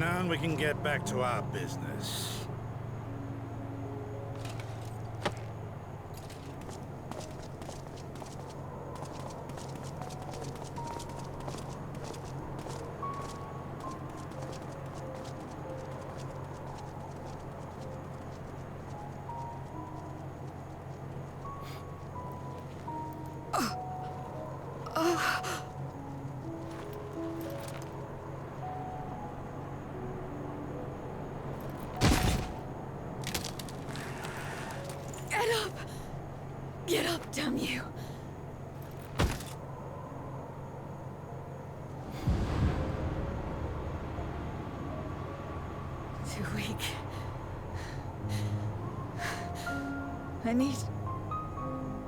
now we can get back to our business. Get up, damn you! Too weak. I need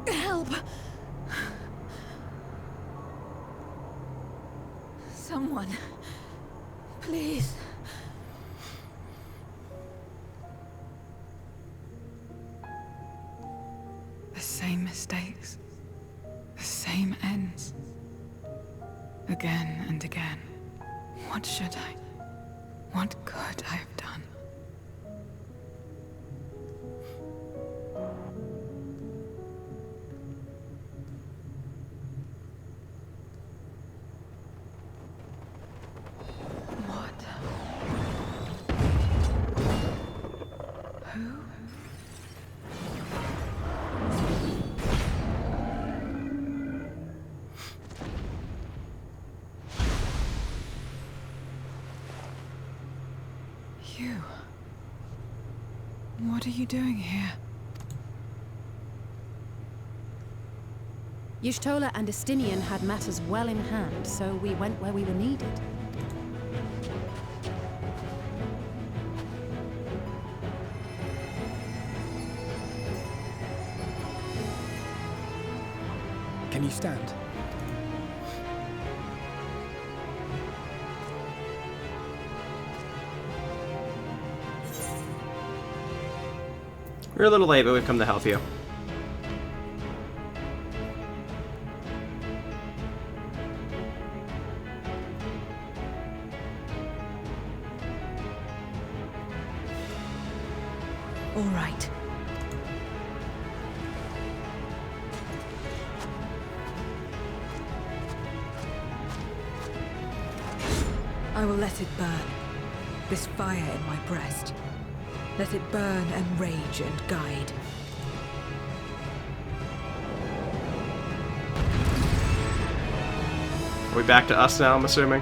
help. Someone, please. The same mistakes, the same ends. Again and again. What should I? What could I have done? What? Who? You. What are you doing here? Y'shtola and Estinian had matters well in hand, so we went where we were needed. Can you stand? We're a little late, but we've come to help you. All right. I will let it burn. This fire in my breast. Let it burn and rage and guide. Are we back to us now, I'm assuming?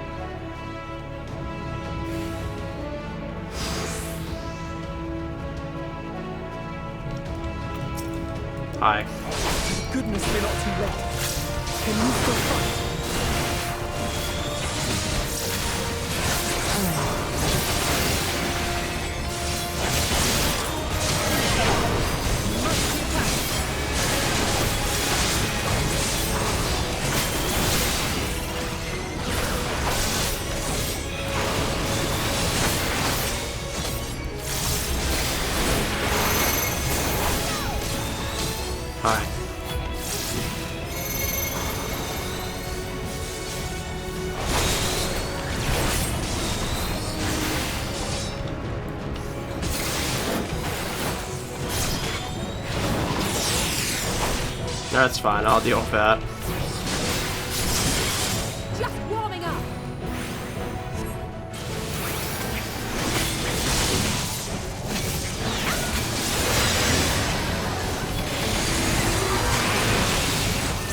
Hi. Goodness, we're not too late. Can you still fight? Hi. That's fine, I'll deal with that. Just warming up!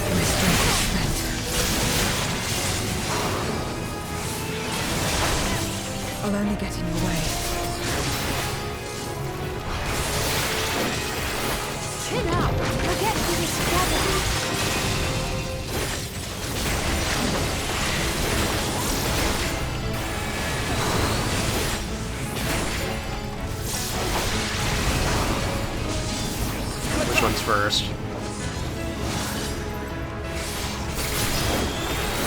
My strength is spent. I'll only get in your way. Chin up! We'll get through this together! Which one's first?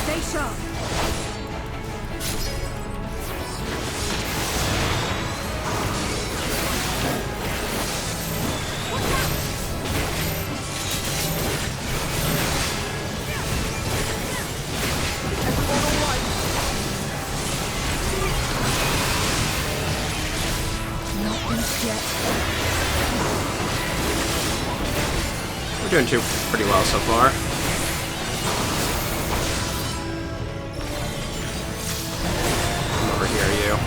Stay sharp! doing pretty well so far. Come over here, you.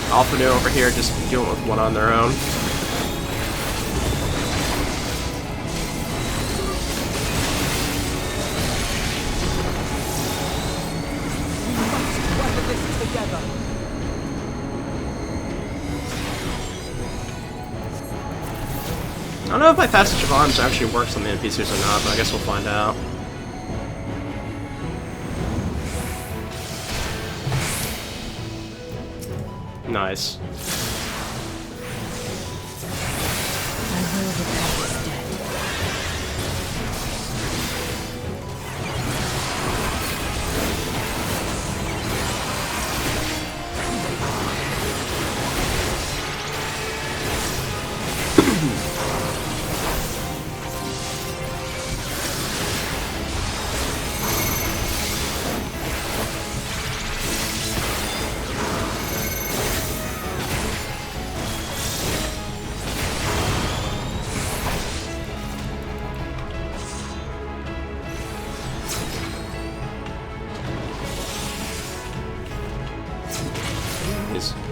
Alpha New over here just dealing with one on their own. I don't know if my passage of arms actually works on the NPCs or not, but I guess we'll find out. Nice.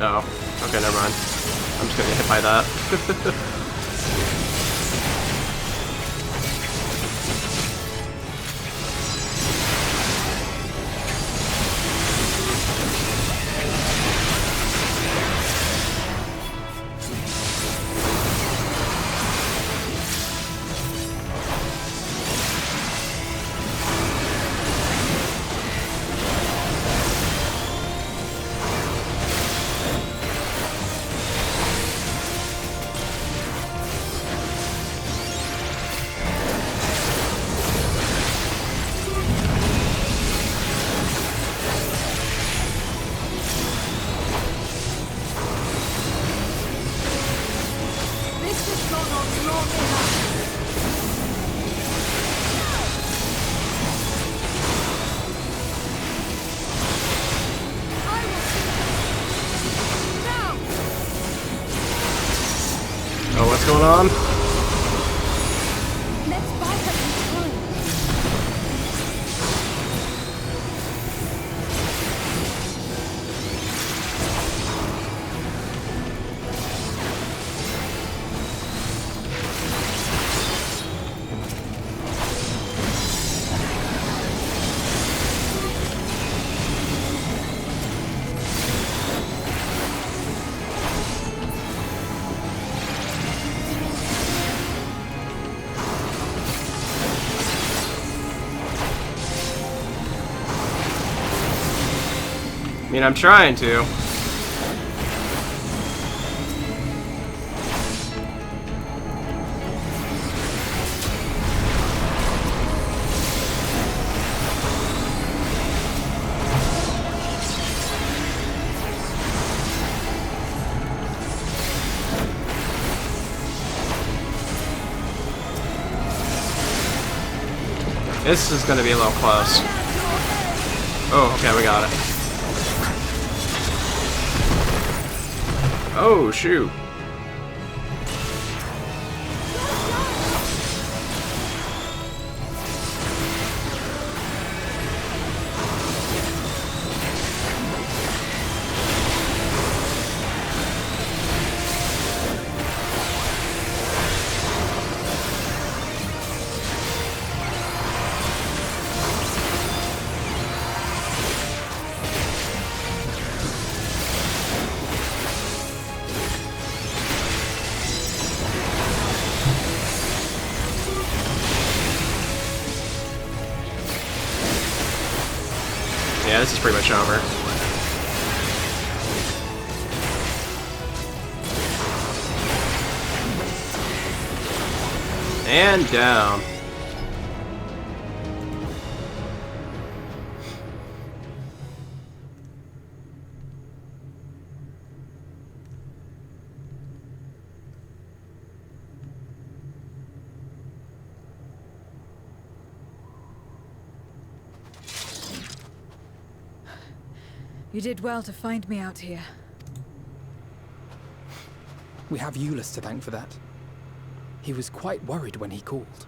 Oh, okay, never mind. I'm just gonna get hit by that. Oh, what's going on? Let's buy her some time. I mean, I'm trying to. This is gonna be a little close. Oh, okay, we got it. Oh, shoot. Yeah, this is pretty much over. And down. You did well to find me out here. We have Euless to thank for that. He was quite worried when he called.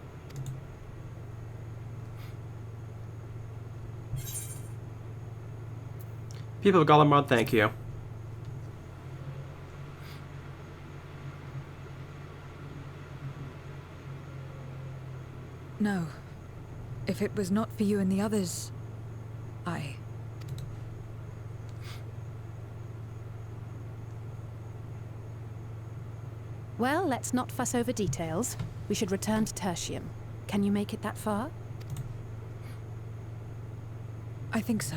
People of Golemod, thank you. No. If it was not for you and the others, Well, let's not fuss over details. We should return to Tertium. Can you make it that far? I think so.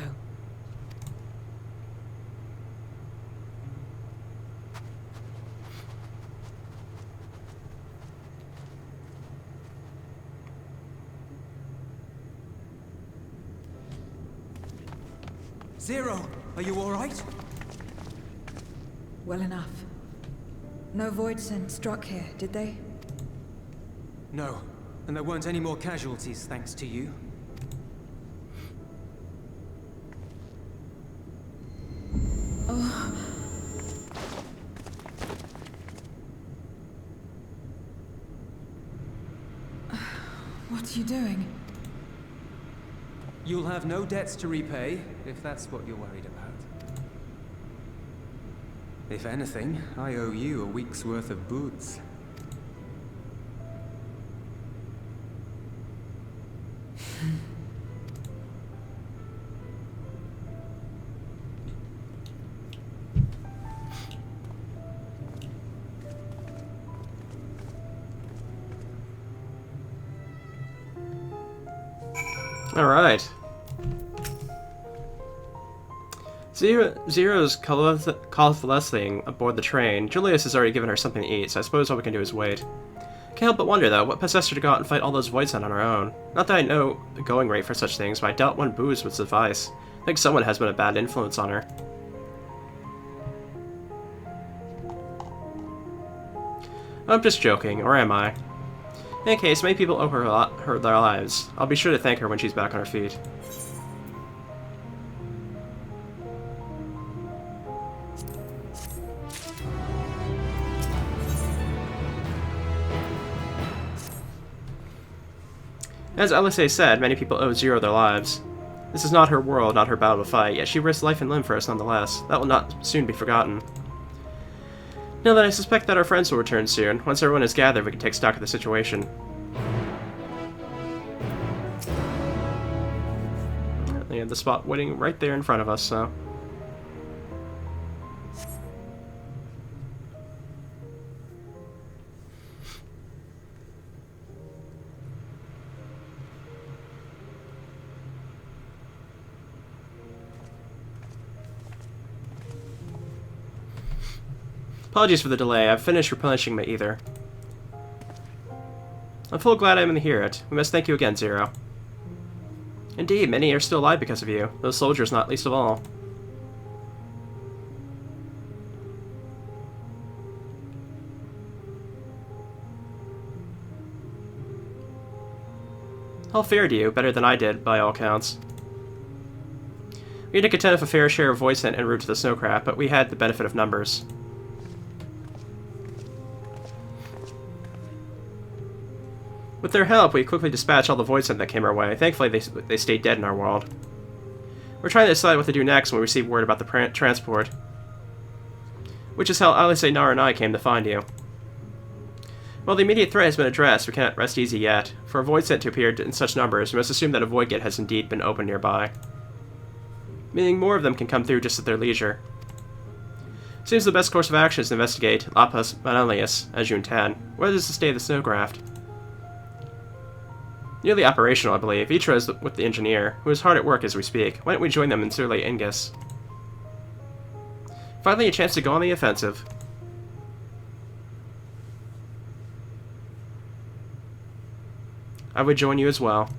Zero, are you all right? Well enough. No Voidsent struck here, did they? No, and there weren't any more casualties thanks to you. Oh. What are you doing? You'll have no debts to repay, if that's what you're worried about. If anything, I owe you a week's worth of boots. Alright. Zero's convalescing aboard the train. Julius has already given her something to eat, so I suppose all we can do is wait. Can't help but wonder, though, what possessed her to go out and fight all those Voidsent on her own. Not that I know the going rate for such things, but I doubt one booze would suffice. I think someone has been a bad influence on her. I'm just joking, or am I? In any case, many people owe her their lives. I'll be sure to thank her when she's back on her feet. As Alice said, many people owe Zero their lives. This is not her world, not her battle to fight, yet she risked life and limb for us nonetheless. That will not soon be forgotten. Now that I suspect that our friends will return soon, once everyone is gathered, we can take stock of the situation. They have the spot waiting right there in front of us, so... Apologies for the delay, I've finished replenishing my ether. I'm full glad I'm to hear it. We must thank you again, Zero. Indeed, many are still alive because of you, those soldiers not least of all. How fared you, better than I did, by all counts. We had to contend with a fair share of Voidsent en route to the Snowcraft, but we had the benefit of numbers. With their help, we quickly dispatched all the Voidsent that came our way. Thankfully, they stayed dead in our world. We're trying to decide what to do next when we receive word about the transport. Which is how Alice, Nara, and I came to find you. While the immediate threat has been addressed, we cannot rest easy yet. For a Voidsent to appear in such numbers, we must assume that a Void Gate has indeed been opened nearby. Meaning more of them can come through just at their leisure. Seems the best course of action is to investigate Lapus Manalius, as you intend. Where is the state of the Snowcraft? Nearly operational, I believe. Vitra is with the engineer, who is hard at work as we speak. Why don't we join them in Surley Ingus? Finally, a chance to go on the offensive. I would join you as well.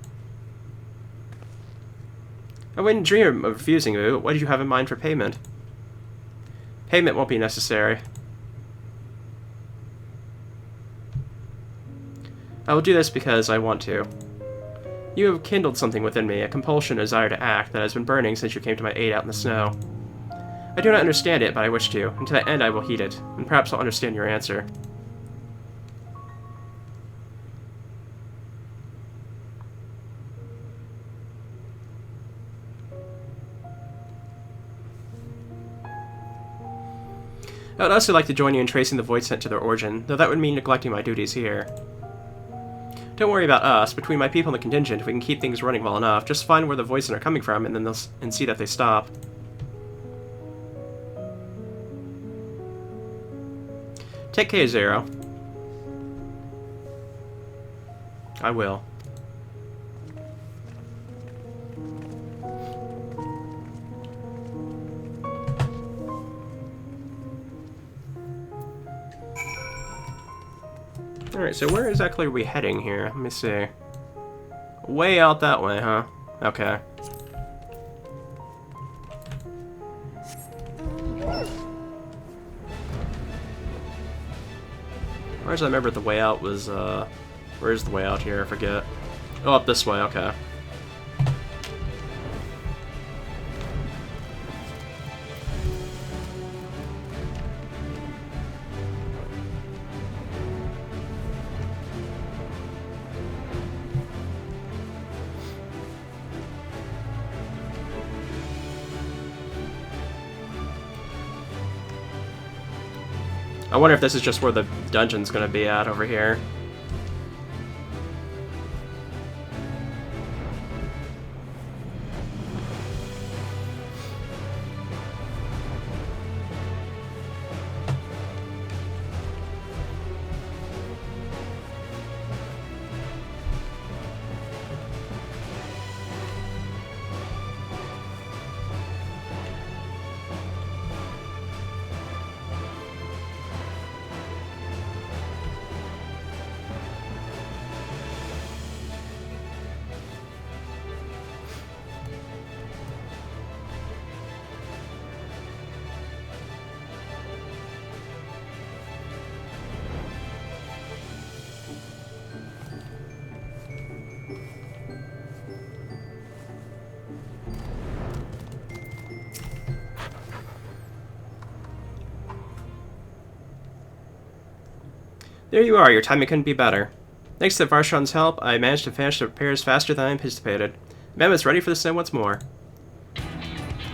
I wouldn't dream of refusing you. What did you have in mind for payment? Payment won't be necessary. I will do this because I want to. You have kindled something within me, a compulsion, a desire to act, that has been burning since you came to my aid out in the snow. I do not understand it, but I wish to, and to that end I will heed it, and perhaps I'll understand your answer. I would also like to join you in tracing the Void Scent to their origin, though that would mean neglecting my duties here. Don't worry about us. Between my people and the contingent, we can keep things running well enough. Just find where the Void Scent are coming from, and see that they stop. Take care, Zero. I will. Alright, so where exactly are we heading here? Let me see. Way out that way, huh? Okay. Whereas I remember the way out was, where's the way out here? I forget. Oh, up this way, okay. I wonder if this is just where the dungeon's gonna be at over here. There you are, your timing couldn't be better. Thanks to Varshan's help, I managed to finish the repairs faster than I anticipated. The mammoth's ready for the snow once more.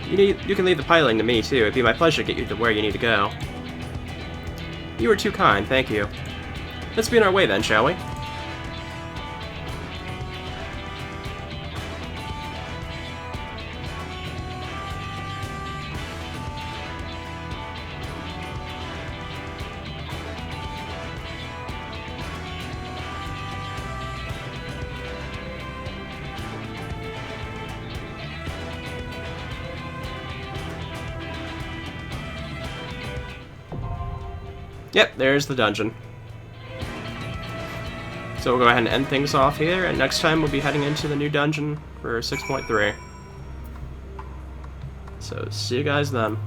You can leave the piloting to me, too. It'd be my pleasure to get you to where you need to go. You were too kind, thank you. Let's be on our way then, shall we? Yep, there's the dungeon. So we'll go ahead and end things off here, and next time we'll be heading into the new dungeon for 6.3. So, see you guys then.